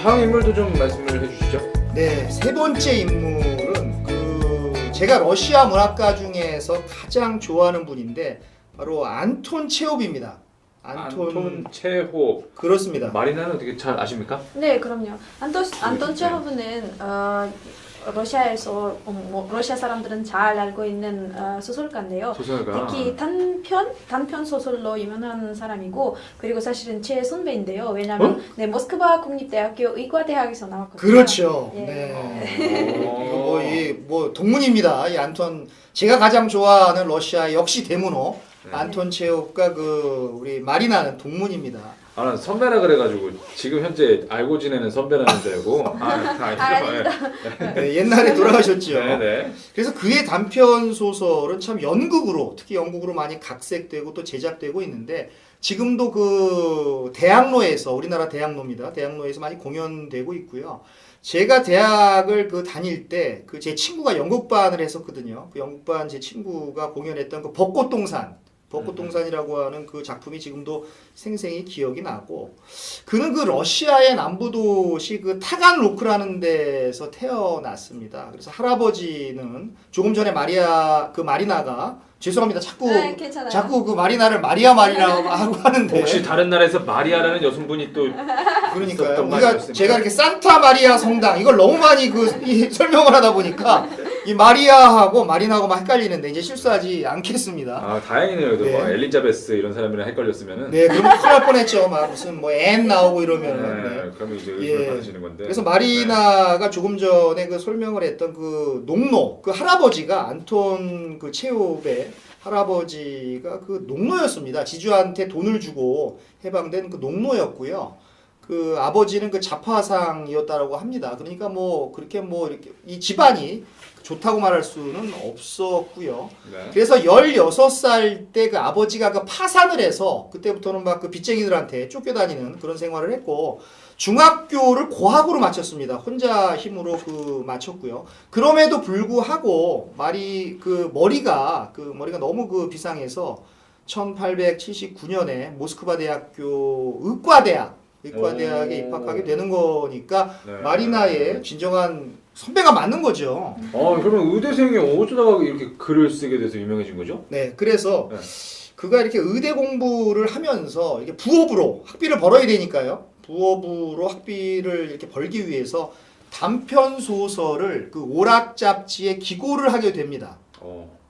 다음 인물도 좀 말씀을 해주시죠. 네, 세 번째 인물은 제가 러시아 문학가 중에서 가장 좋아하는 분인데 바로 안톤 체홉입니다. 안톤 체홉. 그렇습니다. 마리나는 어떻게 잘 아십니까? 네, 그럼요. 안톤 체호브는 러시아에서 러시아 사람들은 잘 알고 있는 소설가인데요. 소설가. 특히 단편 소설로 유명한 사람이고, 그리고 사실은 제 선배인데요. 왜냐하면 네, 모스크바 국립대학교 의과대학에서 나왔거든요. 그렇죠. 예. 네. 뭐 동문입니다. 이 안톤, 제가 가장 좋아하는 러시아 역시 대문호 안톤 체홉과 우리 마리나는 동문입니다. 아, 난 선배라 그래가지고 지금 현재 알고 지내는 선배라는 줄 알고. 아닙니다. 네, 옛날에 돌아가셨죠. 네네. 그래서 그의 단편 소설은 참 연극으로, 특히 연극으로 많이 각색되고 또 제작되고 있는데, 지금도 대학로에서, 우리나라 대학로입니다. 대학로에서 많이 공연되고 있고요. 제가 대학을 다닐 때 제 친구가 연극반을 했었거든요. 그 연극반 제 친구가 공연했던 벚꽃동산이라고 하는 그 작품이 지금도 생생히 기억이 나고, 그는 러시아의 남부도시 타간로크라는 데서 태어났습니다. 그래서 할아버지는 조금 전에 마리나가, 죄송합니다. 네, 괜찮아요. 자꾸 마리나를 마리나라고 하고 하는데, 혹시 다른 나라에서 마리아라는 여성분이 또 그러니까요. 제가 이렇게 산타 마리아 성당 이걸 너무 많이 설명을 하다 보니까 이 마리아하고 마리나하고만 헷갈리는데 이제 실수하지 않겠습니다. 아, 다행이네요. 네. 뭐 엘리자베스 이런 사람이랑 헷갈렸으면은. 네, 그럼 큰일 날 뻔했죠. 무슨 앤 나오고 이러면은. 네, 네. 그러면 이제 예. 의심을 받으시는 건데. 그래서 마리나가 조금 전에 설명을 했던 농노, 할아버지가 안톤 체홉의 할아버지가 농노였습니다. 지주한테 돈을 주고 해방된 농노였고요. 아버지는 자파상이었다라고 합니다. 그러니까 그렇게 이렇게 이 집안이 좋다고 말할 수는 없었고요. 네. 그래서 16살 때 아버지가 파산을 해서 그때부터는 빚쟁이들한테 쫓겨다니는 그런 생활을 했고, 중학교를 고학으로 마쳤습니다. 혼자 힘으로 마쳤고요. 그럼에도 불구하고 머리가 너무 비상해서 1879년에 모스크바 대학교 의과대학에 입학하게 되는 거니까 네. 마리나의 진정한 선배가 맞는 거죠. 그러면 의대생이 어쩌다가 이렇게 글을 쓰게 돼서 유명해진 거죠? 네, 그래서 네. 그가 이렇게 의대 공부를 하면서 이렇게 부업으로 학비를 벌어야 되니까요. 부업으로 학비를 이렇게 벌기 위해서 단편 소설을 오락 잡지에 기고를 하게 됩니다.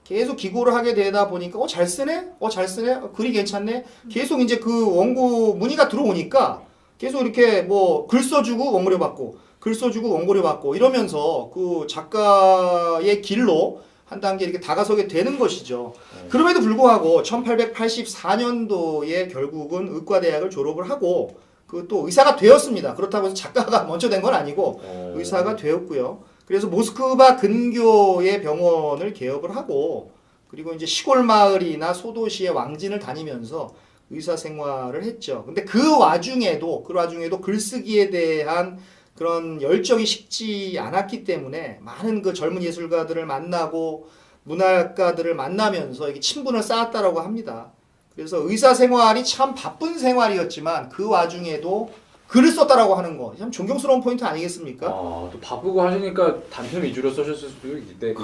계속 기고를 하게 되다 보니까 잘 쓰네? 잘 쓰네? 글이 괜찮네? 계속 이제 원고 문의가 들어오니까 계속 이렇게 글 써주고 원고료 받고 글 써주고 원고료 받고 이러면서 작가의 길로 한 단계 이렇게 다가서게 되는 것이죠. 그럼에도 불구하고 1884년도에 결국은 의과대학을 졸업을 하고 또 의사가 되었습니다. 그렇다고 해서 작가가 먼저 된 건 아니고 의사가 되었고요. 그래서 모스크바 근교의 병원을 개업을 하고, 그리고 이제 시골 마을이나 소도시의 왕진을 다니면서 의사 생활을 했죠. 근데 그 와중에도 글쓰기에 대한 그런 열정이 식지 않았기 때문에 많은 젊은 예술가들을 만나고 문학가들을 만나면서 이게 친분을 쌓았다라고 합니다. 그래서 의사 생활이 참 바쁜 생활이었지만 그 와중에도 글을 썼다라고 하는 거 참 존경스러운 포인트 아니겠습니까? 또 바쁘고 하시니까 단편 위주로 써셨을 수도 있겠네요.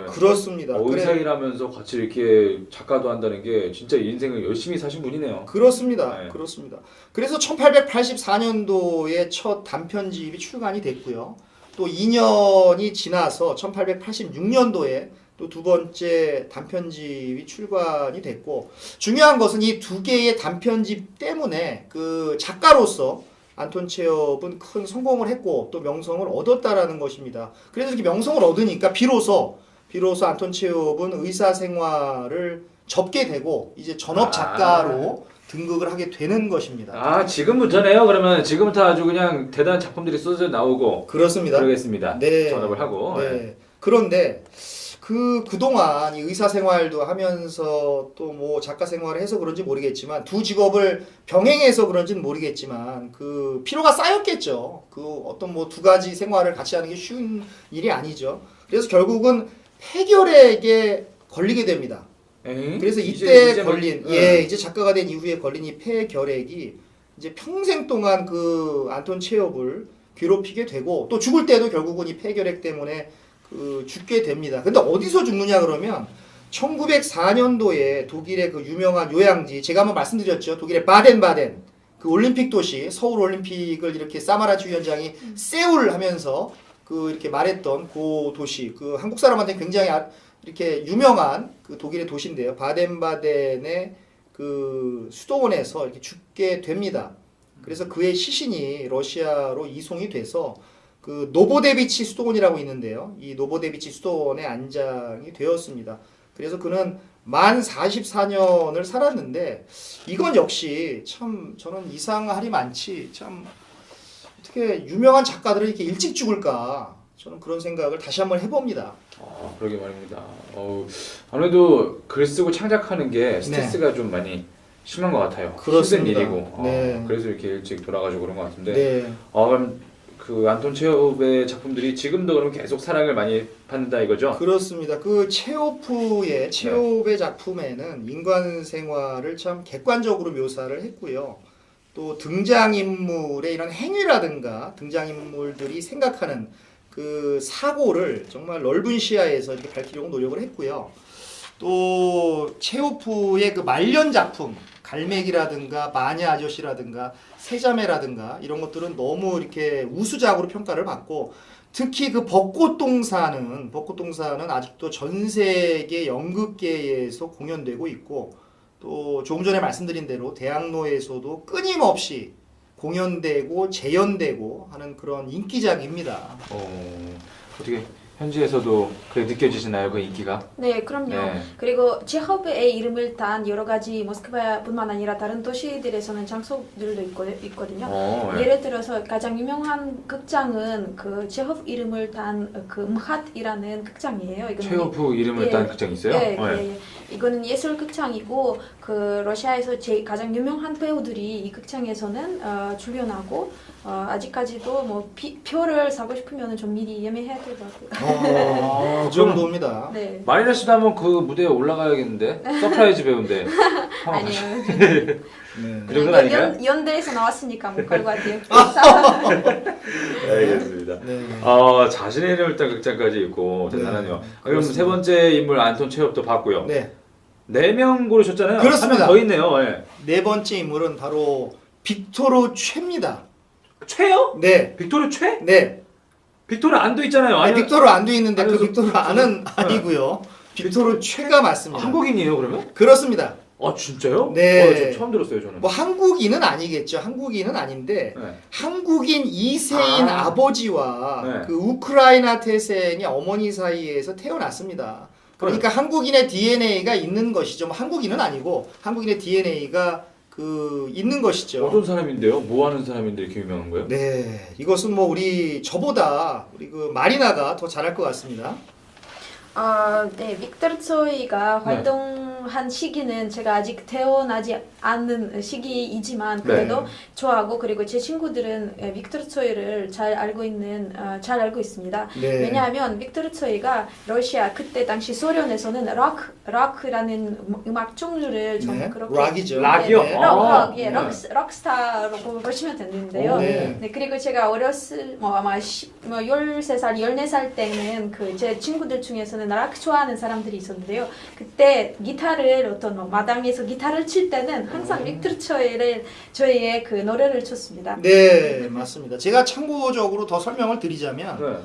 그렇습니다. 의사일하면서 같이 이렇게 작가도 한다는 게 진짜 인생을 열심히 사신 분이네요. 그렇습니다. 네. 그렇습니다. 그래서 1884년도에 첫 단편집이 출간이 됐고요. 또 2년이 지나서 1886년도에 또 두 번째 단편집이 출간이 됐고, 중요한 것은 이 두 개의 단편집 때문에 작가로서 안톤 체홉은 큰 성공을 했고 또 명성을 얻었다라는 것입니다. 그래서 이렇게 명성을 얻으니까 비로소 안톤 체홉은 의사 생활을 접게 되고 이제 전업 작가로 등극을 하게 되는 것입니다. 지금부터네요. 그러면 지금부터 아주 그냥 대단한 작품들이 쏟아져 나오고. 그렇습니다. 그러겠습니다. 네. 전업을 하고. 네. 그런데 그동안 이 의사 생활도 하면서 또 작가 생활을 해서 그런지 모르겠지만, 두 직업을 병행해서 그런지는 모르겠지만 피로가 쌓였겠죠. 어떤 두 가지 생활을 같이 하는 게 쉬운 일이 아니죠. 그래서 결국은 폐결핵에 걸리게 됩니다. 그래서 이때 걸린, 이제 작가가 된 이후에 걸린 이 폐결핵이 이제 평생 동안 안톤 체홉을 괴롭히게 되고 또 죽을 때도 결국은 이 폐결핵 때문에 죽게 됩니다. 근데 어디서 죽느냐 그러면 1904년도에 독일의 그 유명한 요양지 제가 한번 말씀드렸죠. 독일의 바덴바덴 그 올림픽 도시 서울 올림픽을 이렇게 사마라치 위원장이 세울 하면서 그 이렇게 말했던 그 도시 그 한국 사람한테 굉장히 이렇게 유명한 그 독일의 도시인데요. 바덴바덴의 그 수도원에서 이렇게 죽게 됩니다. 그래서 그의 시신이 러시아로 이송이 돼서 그 노보데비치 수도원이라고 있는데요. 이 노보데비치 수도원에 안장이 되었습니다. 그래서 그는 만 44년을 살았는데 이건 역시 참 저는 이상할이 많지 참 어떻게 유명한 작가들은 이렇게 일찍 죽을까 저는 그런 생각을 다시 한번 해봅니다. 그러게 말입니다. 아무래도 글 쓰고 창작하는 게 스트레스가 좀 많이 심한 것 같아요. 그렇습니다. 힘든 일이고. 네. 그래서 이렇게 일찍 돌아가지고 그런 것 같은데. 네. 그럼 그 안톤 체홉의 작품들이 지금도 그럼 계속 사랑을 많이 받는다 이거죠? 그렇습니다. 그 체호프의 작품에는 인간 생활을 참 객관적으로 묘사를 했고요. 또 등장인물의 이런 행위라든가 등장인물들이 생각하는 그 사고를 정말 넓은 시야에서 이렇게 밝히려고 노력을 했고요. 또 체호프의 그 말년 작품 갈매기라든가 마녀 아저씨라든가 세자매라든가 이런 것들은 너무 이렇게 우수작으로 평가를 받고 특히 그 벚꽃동산은 아직도 전 세계 연극계에서 공연되고 있고 또 조금 전에 말씀드린 대로 대학로에서도 끊임없이 공연되고 재연되고 하는 그런 인기작입니다. 어떻게 현지에서도 그게 느껴지시나요? 그 인기가? 네, 그럼요. 네. 그리고 체호프의 이름을 딴 여러 가지 모스크바뿐만 아니라 다른 도시들에서는 장소들도 있거든요. 예를 들어서 가장 유명한 극장은 그 체호프 이름을 딴 그 음핫이라는 극장이에요. 체호프 이름을 딴 극장이 있어요? 예. 이거는 예술 극장이고 그 러시아에서 가장 유명한 배우들이 이 극장에서는 출연하고 아직까지도 뭐 표를 사고 싶으면 좀 미리 예매해야 되더라고요. 그 정도입니다. 네. 마리나 씨도 한번 그 무대에 올라가야겠는데 서프라이즈 배우인데. 아니요. 네. 그 정도는 아닌가요? 연대에서 나왔으니까 못 갈 것 같아요. 알겠습니다. 네. 자신의 이름을 딴 극장까지 있고 대단하네요. 네. 그럼 그렇습니다. 세 번째 인물 안톤 체홉도 봤고요. 네. 4명 고르셨잖아요. 그렇습니다. 한 명 더 있네요. 예. 네 번째 인물은 바로 빅토르 최입니다. 최요? 네. 빅토르 최? 네. 빅토르 안도 있잖아요. 아니, 빅토르 안도 있는데 그 아니, 빅토르 안은 아니고요. 빅토르 최가 맞습니다. 한국인이에요, 그러면? 그렇습니다. 진짜요? 네. 저 처음 들었어요, 저는. 뭐 한국인은 아니겠죠. 한국인은 아닌데 네. 한국인 2세인 아버지와 네. 그 우크라이나 태생의 어머니 사이에서 태어났습니다. 그러니까 한국인의 DNA가 있는 것이죠. 뭐 한국인은 아니고 한국인의 DNA가 있는 것이죠. 어떤 사람인데요? 뭐 하는 사람인데 이렇게 유명한 거예요? 네, 이것은 뭐 저보다 우리 그 마리나가 더 잘할 것 같습니다. 네, 빅토르 초이가 활동한 시기는 제가 아직 태어나지 않는 시기이지만 그래도 좋아하고 그리고 제 친구들은 빅토르 초이를 잘 알고 있습니다. 네. 왜냐하면 빅토르 초이가 러시아 그때 당시 소련에서는 락이라는 음악 종류를 좀 그렇게 락이죠. 락이요? 네, 네. 락스타라고 보시면 되는데요. 네. 그리고 제가 아마 13살, 14살 때는 제 친구들 중에서는 락 좋아하는 사람들이 있었는데요. 그때 기타를 마당에서 기타를 칠 때는 항상 빅토르 초이의 그 노래를 쳤습니다. 네, 맞습니다. 제가 참고적으로 더 설명을 드리자면 네.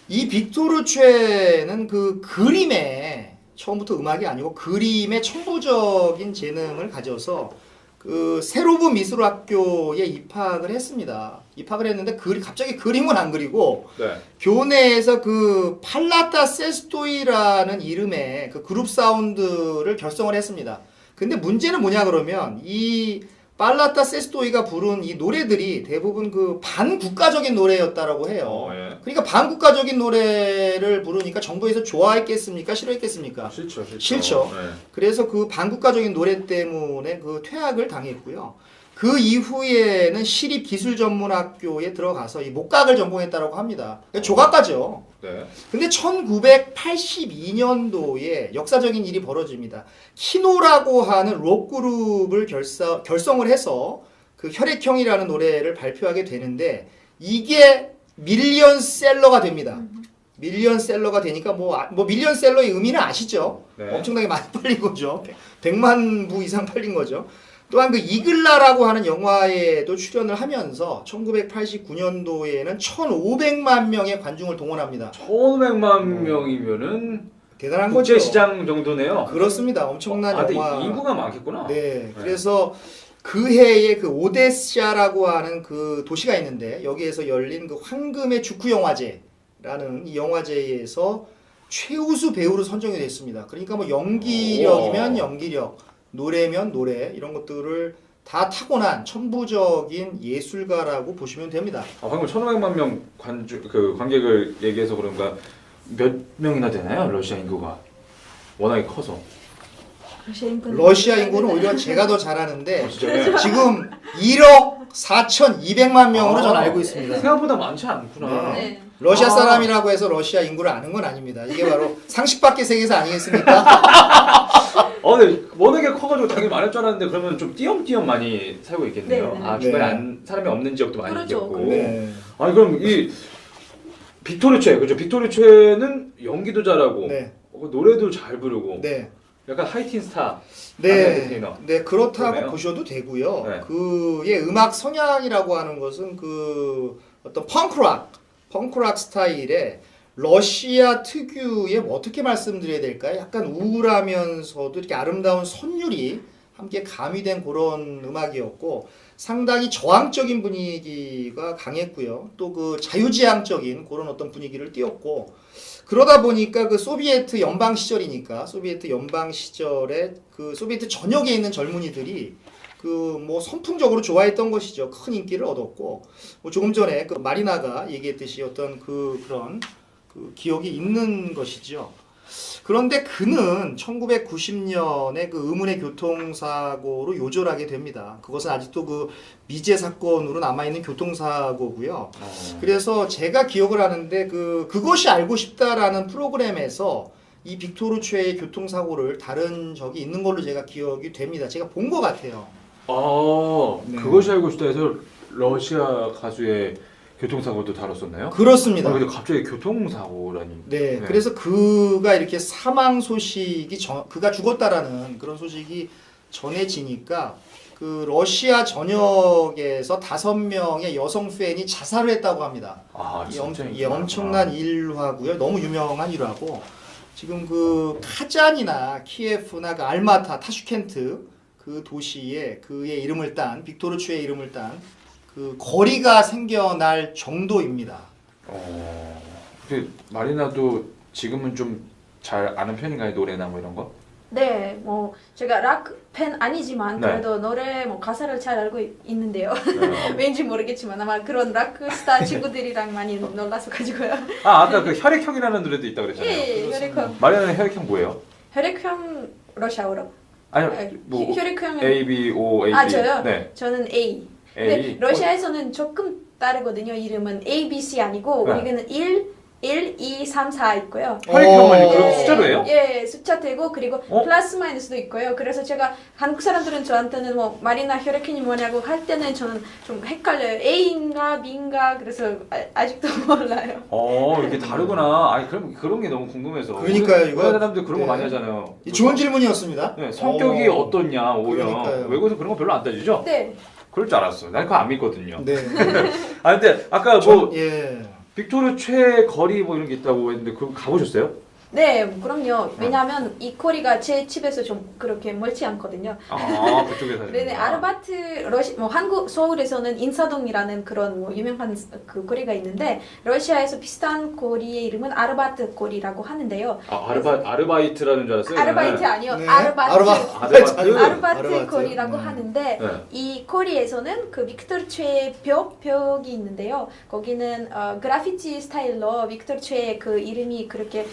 이 빅토르 최는 그 그림에 처음부터 음악이 아니고 그림의 천부적인 재능을 가져서 그 세로브 미술학교에 입학을 했습니다. 입학을 했는데 갑자기 그림은 안 그리고 네. 교내에서 그 팔라타 세스토이라는 이름의 그 그룹 사운드를 결성을 했습니다. 근데 문제는 뭐냐 그러면 이 팔라타 세스토이가 부른 이 노래들이 대부분 그 반국가적인 노래였다라고 해요. 예. 그러니까 반국가적인 노래를 부르니까 정부에서 좋아했겠습니까? 싫어했겠습니까? 싫죠. 네. 그래서 그 반국가적인 노래 때문에 그 퇴학을 당했고요. 그 이후에는 시립기술전문학교에 들어가서 이 목각을 전공했다고 합니다. 조각가죠. 네. 근데 1982년도에 역사적인 일이 벌어집니다. 키노라고 하는 록 그룹을 결성을 해서 그 혈액형이라는 노래를 발표하게 되는데 이게 밀리언셀러가 됩니다. 밀리언셀러가 되니까 뭐 밀리언셀러의 의미는 아시죠? 네. 엄청나게 많이 팔린 거죠. 100만 부 이상 팔린 거죠. 또한 그 이글라라고 하는 영화에도 출연을 하면서 1989년도에는 1,500만 명의 관중을 동원합니다. 1,500만 명이면은 대단한 거죠. 국제 시장 정도네요. 그렇습니다. 엄청난 근데 영화. 인구가 많겠구나. 네. 그래서 그 해에 그 오데샤라고 하는 그 도시가 있는데 여기에서 열린 그 황금의 주쿠 영화제라는 이 영화제에서 최우수 배우로 선정이 됐습니다. 그러니까 뭐 연기력이면 연기력, 노래면 노래 이런 것들을 다 타고난 천부적인 예술가라고 보시면 됩니다. 방금 1,500만 명 관객을 얘기해서 그런가 몇 명이나 되나요? 러시아 인구가 워낙에 커서. 러시아 인구는 오히려 제가 더 잘하는데 진짜요? 지금 1억 4,200만 명으로 전 알고 있습니다. 생각보다 많지 않구나. 네. 러시아 아. 사람이라고 해서 러시아 인구를 아는 건 아닙니다. 이게 바로 상식 밖의 세계사 아니겠습니까? 근데 워낙에 커가지고 당연히 많을 줄 알았는데 그러면 좀 띄엄띄엄 많이 살고 있겠네요. 네, 네. 아 주변에 네. 사람이 없는 지역도 많이 그렇죠. 있겠고. 네. 아니 그럼 이 빅토르 최 그죠? 빅토르 최는 연기도 잘하고 네. 노래도 잘 부르고 네. 약간 하이틴 스타. 네, 네 그렇다고 그러네요. 보셔도 되고요. 네. 그의 음악 성향이라고 하는 것은 그 어떤 펑크락 스타일의 러시아 특유의 뭐 어떻게 말씀드려야 될까요? 약간 우울하면서도 이렇게 아름다운 선율이 함께 가미된 그런 음악이었고 상당히 저항적인 분위기가 강했고요. 또 그 자유지향적인 그런 어떤 분위기를 띄웠고 그러다 보니까 그 소비에트 연방 시절이니까 소비에트 연방 시절에 그 소비에트 전역에 있는 젊은이들이 그 뭐 선풍적으로 좋아했던 것이죠. 큰 인기를 얻었고 뭐 조금 전에 그 마리나가 얘기했듯이 어떤 그런 그 기억이 있는 것이죠. 그런데 그는 1990년에 그 의문의 교통사고로 요절하게 됩니다. 그것은 아직도 그 미제 사건으로 남아있는 교통사고고요. 그래서 제가 기억을 하는데 그것이 알고 싶다라는 프로그램에서 이 빅토르 최의 교통사고를 다룬 적이 있는 걸로 제가 기억이 됩니다. 제가 본 것 같아요. 네. 그것이 알고 싶다 해서 러시아 가수의 교통사고도 다뤘었나요? 그렇습니다. 근데 갑자기 교통사고라니. 네, 그래서 그가 이렇게 사망 소식이 그가 죽었다라는 그런 소식이 전해지니까 그 러시아 전역에서 5명의 여성 팬이 자살을 했다고 합니다. 이 엄청난 일화고요. 너무 유명한 일화고 지금 그 카잔이나 키예프나 그 알마타, 타슈켄트 그 도시에 그의 이름을 딴 빅토르 최의 이름을 딴 그 거리가 생겨날 정도입니다. 마리나도 지금은 좀 잘 아는 편인가요? 노래나 뭐 이런 거? 네, 뭐 제가 락 팬 아니지만 네. 그래도 노래 뭐 가사를 잘 알고 있는데요. 왠지 모르겠지만 아마 그런 락 스타 친구들이랑 많이 놀라서 가지고요. 아까 그 혈액형이라는 노래도 있다고 그랬잖아요. 예, 그렇습니다. 혈액형. 마리나는 혈액형 뭐예요? 혈액형 러시아어로? 아니 뭐 혈액형은 A, B, O, A, B. 아 저요? 네. 저는 A. A. 근데 러시아에서는 조금 다르거든요. 이름은 A, B, C 아니고 네. 우리는 1, 2, 3, 4 있고요. 혈액형은 그럼 예, 숫자로 해요? 예, 숫자 되고 그리고 어? 플러스 마이너스도 있고요. 그래서 제가 한국 사람들은 저한테는 뭐 마리나 혈액형이 뭐냐고 할 때는 저는 좀 헷갈려요. A인가 B인가 그래서 아직도 몰라요. 이게 다르구나. 아니 그럼 그런 게 너무 궁금해서. 그러니까요, 이거. 우리 사람들 그런 거 네. 많이 하잖아요. 좋은 질문이었습니다. 네, 성격이 어떻냐 오면 그러니까요. 외국에서 그런 거 별로 안 따지죠? 네. 그럴 줄 알았어. 난 그거 안 믿거든요. 네. 근데 아까 뭐 예. 빅토르 최 거리 뭐 이런 게 있다고 했는데 그거 가보셨어요? 네, 그럼요. 왜냐하면 이 거리가 제 집에서 좀 그렇게 멀지 않거든요. 그쪽에서. 네네, 아르바트 뭐 한국 서울에서는 인사동이라는 그런 뭐 유명한 그 거리가 있는데 러시아에서 비슷한 거리의 이름은 아르바트 거리라고 하는데요. 아르바이트라는 줄 알았어요. 아르바이트 아니요, 네. 아르바트 아르바트. 거리라고 네. 하는데 네. 이 거리에서는 그 빅토르 최의 벽이 있는데요. 거기는 그래피티 스타일로 빅토르 최의 그 이름이 그렇게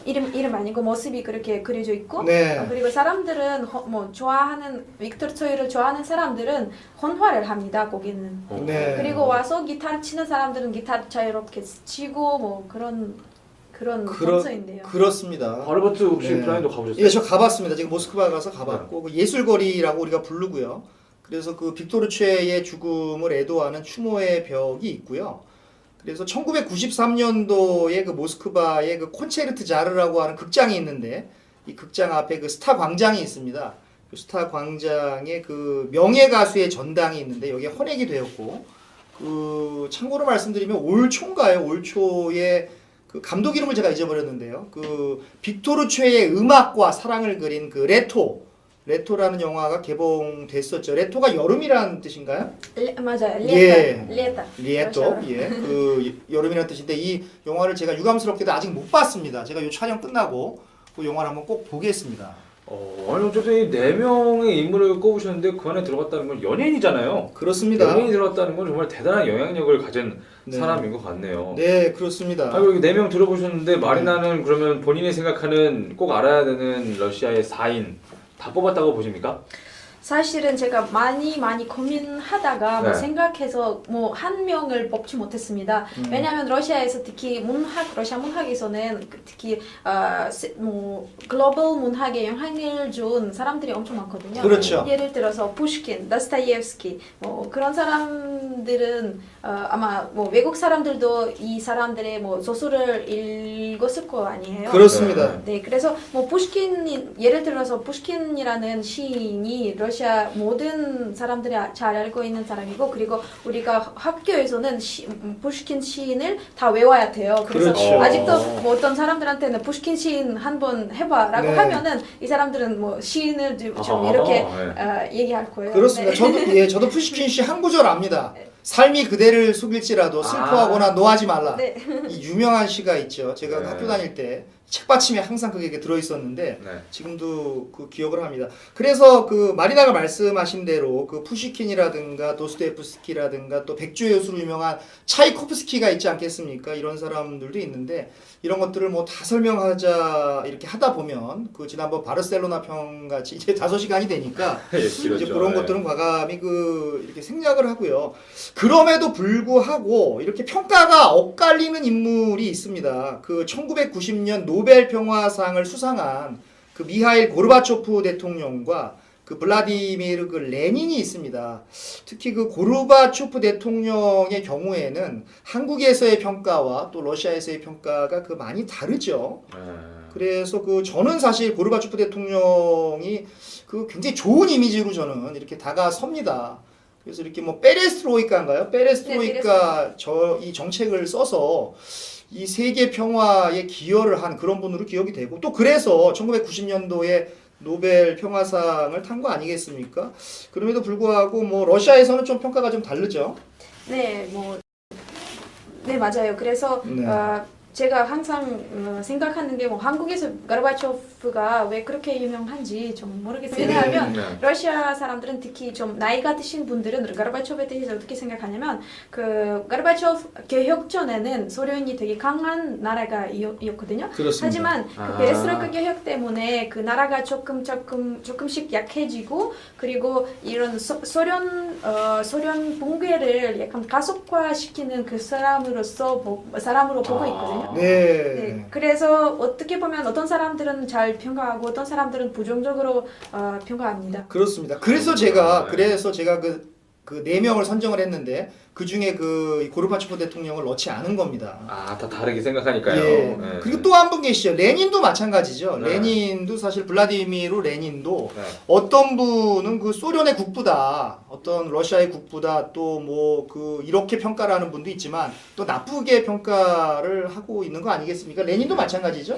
이름 아니고 모습이 그렇게 그려져 있고 네. 그리고 사람들은 뭐 좋아하는 빅토르 최를 좋아하는 사람들은 혼화를 합니다. 거기는. 네. 그리고 와서 기타 치는 사람들은 기타 자유롭게 치고 뭐 그런 장소인데요. 그렇습니다. 아르바트 혹시 네. 브라인도 가보셨어요? 예, 저 가봤습니다. 지금 모스크바 가서 가봤고 그 예술거리라고 우리가 부르고요. 그래서 그 빅토르 최의 죽음을 애도하는 추모의 벽이 있고요. 그래서 1993년도에 그 모스크바의 그 콘체르트 자르라고 하는 극장이 있는데 이 극장 앞에 그 스타 광장이 있습니다. 그 스타 광장에 그 명예 가수의 전당이 있는데 여기에 헌액이 되었고 그 참고로 말씀드리면 올 초인가요? 올 초에 그 감독 이름을 제가 잊어버렸는데요. 그 빅토르 최의 음악과 사랑을 그린 그 레토라는 영화가 개봉됐었죠. 레토가 여름이라는 뜻인가요? 맞아요. 예. 리에타. 리에토. 예. 그 여름이라는 뜻인데 이 영화를 제가 유감스럽게도 아직 못 봤습니다. 제가 이 촬영 끝나고 그 영화를 한번 꼭 보겠습니다. 아니 어쨌든 이 4명의 인물을 꼽으셨는데 그 안에 들어갔다는 건 연예인이잖아요. 그렇습니다. 연예인이 들어갔다는 건 정말 대단한 영향력을 가진 네. 사람인 것 같네요. 네, 그렇습니다. 아, 그리고 4명 들어보셨는데 마리나는 그러면 본인이 생각하는 꼭 알아야 되는 러시아의 4인 다 뽑았다고 보십니까? 사실은 제가 많이 고민하다가 뭐 네. 생각해서 뭐 한 명을 뽑지 못했습니다. 왜냐하면 러시아에서 특히 러시아 문학에서는 특히 뭐 글로벌 문학에 영향을 준 사람들이 엄청 많거든요. 그렇죠. 예를 들어서 푸시킨, 다스타이옙스키 뭐 그런 사람들은 아마 뭐 외국 사람들도 이 사람들의 뭐 소설을 읽었을 거 아니에요. 그렇습니다. 네, 그래서 뭐 예를 들어서 푸시킨이라는 시인이 러시아 모든 사람들이 잘 알고 있는 사람이고, 그리고 우리가 학교에서는 푸시킨 시인을 다 외워야 돼요. 그래서 그렇죠. 아직도 뭐 어떤 사람들한테는 푸시킨 시인 한번 해봐라고 네. 하면은 이 사람들은 뭐 시인을 좀 아하, 이렇게 네. 얘기할 거예요. 그렇습니다. 네. 저도 푸시킨 씨 한 구절 압니다. 삶이 그대를 속일지라도 슬퍼하거나 노하지 말라. 네. 이 유명한 시가 있죠. 제가 네. 학교 다닐 때 책받침에 항상 그게 들어있었는데 네. 지금도 그 기억을 합니다. 그래서 그 마리나가 말씀하신 대로 그 푸시킨이라든가 도스토옙스키라든가 또 백조의 여수로 유명한 차이코프스키가 있지 않겠습니까? 이런 사람들도 있는데 이런 것들을 뭐 다 설명하자 이렇게 하다 보면 그 지난번 바르셀로나 편 같이 이제 5시간이 되니까 예, 이제 길었죠. 그런 네. 것들은 과감히 그 이렇게 생략을 하고요. 그럼에도 불구하고 이렇게 평가가 엇갈리는 인물이 있습니다. 그 1990년 노벨 평화상을 수상한 그 미하일 고르바초프 대통령과 그 블라디미르 그 레닌이 있습니다. 특히 그 고르바초프 대통령의 경우에는 한국에서의 평가와 또 러시아에서의 평가가 그 많이 다르죠. 네. 그래서 그 저는 사실 고르바초프 대통령이 그 굉장히 좋은 이미지로 저는 이렇게 다가섭니다. 그래서 이렇게 뭐 페레스트로이카인가요? 페레스트로이카 이 정책을 써서 이 세계 평화에 기여를 한 그런 분으로 기억이 되고 또 그래서 1990년도에 노벨 평화상을 탄 거 아니겠습니까? 그럼에도 불구하고 뭐 러시아에서는 좀 평가가 좀 다르죠. 네, 네, 맞아요. 그래서 네. 제가 항상 생각하는 게 뭐 한국에서 가르바초프가 왜 그렇게 유명한지 좀 모르겠어요. 왜냐하면 네. 러시아 사람들은 특히 좀 나이가 드신 분들은 가르바초프에 대해서 어떻게 생각하냐면 그 가르바초프 개혁 전에는 소련이 되게 강한 나라가였거든요. 그렇습니다. 하지만 아. 그 베레스트로이카 개혁 때문에 그 나라가 조금씩 약해지고 그리고 이런 소련 붕괴를 약간 가속화시키는 그 사람으로 보고 있거든요. 네. 네, 그래서 어떻게 보면 어떤 사람들은 잘 평가하고 어떤 사람들은 부정적으로 평가합니다. 그렇습니다. 그래서 제가 그 4명을 선정을 했는데 그 중에 그 고르바초프 대통령을 넣지 않은 겁니다. 아, 다 다르게 생각하니까요. 예. 네. 그리고 또 한 분 계시죠. 레닌도 마찬가지죠. 네. 레닌도 사실 블라디미르 레닌도 네. 어떤 분은 그 소련의 국부다, 어떤 러시아의 국부다, 또 뭐 그 이렇게 평가를 하는 분도 있지만 또 나쁘게 평가를 하고 있는 거 아니겠습니까? 레닌도 마찬가지죠.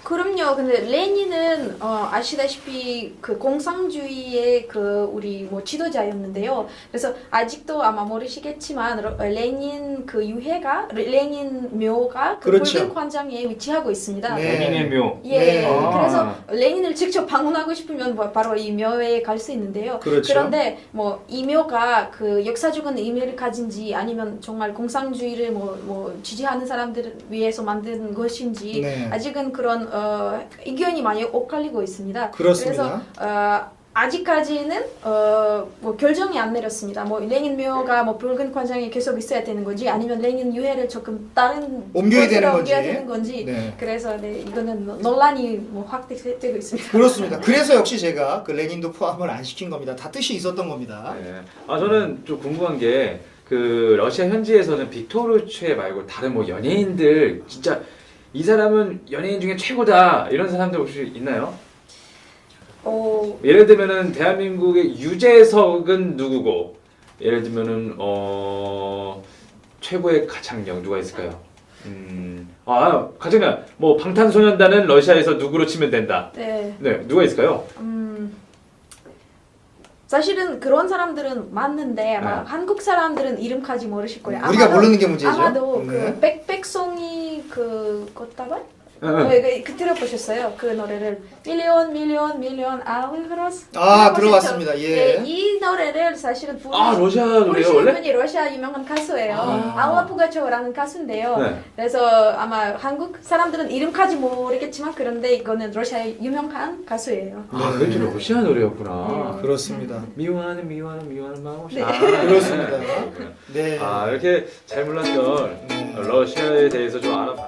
그럼요. 근데 레닌은 아시다시피 그 공산주의의 그 우리 뭐 지도자였는데요. 그래서 아직도 아마 모르시겠지만 레닌 그 유해가 레닌 묘가 그 그렇죠. 붉은 광장에 위치하고 있습니다. 네. 레닌의 묘. 예, 네. 그래서 레닌을 직접 방문하고 싶으면 바로 이 묘에 갈 수 있는데요. 그렇죠. 그런데 뭐 이 묘가 그 역사적인 의미를 가진지 아니면 정말 공산주의를 뭐 지지하는 사람들을 위해서 만든 것인지 네. 아직은 그런 의견이 많이 엇갈리고 있습니다. 그렇습니다. 그래서 아직까지는 뭐 결정이 안 내렸습니다. 뭐 레닌 묘가 뭐 붉은 광장에 계속 있어야 되는 건지 아니면 레닌 유해를 조금 다른 옮겨야 되는 곳으로 건지. 옮겨야 되는 건지. 네. 그래서 네, 이거는 논란이 뭐 확대되고 있습니다. 그렇습니다. 그래서 역시 제가 그 레닌도 포함을 안 시킨 겁니다. 다 뜻이 있었던 겁니다. 네. 아 저는 좀 궁금한 게 그 러시아 현지에서는 빅토르 최 말고 다른 뭐 연예인들 진짜 이 사람은 연예인 중에 최고다 이런 사람들 혹시 있나요? 예를 들면은 대한민국의 유재석은 누구고 예를 들면은 최고의 가창력 누가 있을까요? 가창력 뭐 방탄소년단은 러시아에서 누구로 치면 된다. 네. 네 누가 있을까요? 사실은 그런 사람들은 맞는데 아마 네. 한국 사람들은 이름까지 모르실 거예요. 우리가 아마도- 모르는 게 문제죠. 아마도 네. 그 백송이 그 꽃다발? 네. 그 들어보셨어요? 그 노래를 밀리언 아우흐로스 들어봤습니다. 예. 네, 이 노래를 사실은 러시아 노래요 부르시는 원래? 분이 러시아 유명한 가수예요. 아. 아와 푸가초라는 가수인데요. 네. 그래서 아마 한국 사람들은 이름까지 모르겠지만 그런데 이거는 러시아 유명한 가수예요. 아 그게 러시아 노래였구나. 네. 그렇습니다. 미워하는 마음이 네. 그렇습니다. 네. 이렇게 잘 몰랐던 러시아에 대해서 좀 알아보고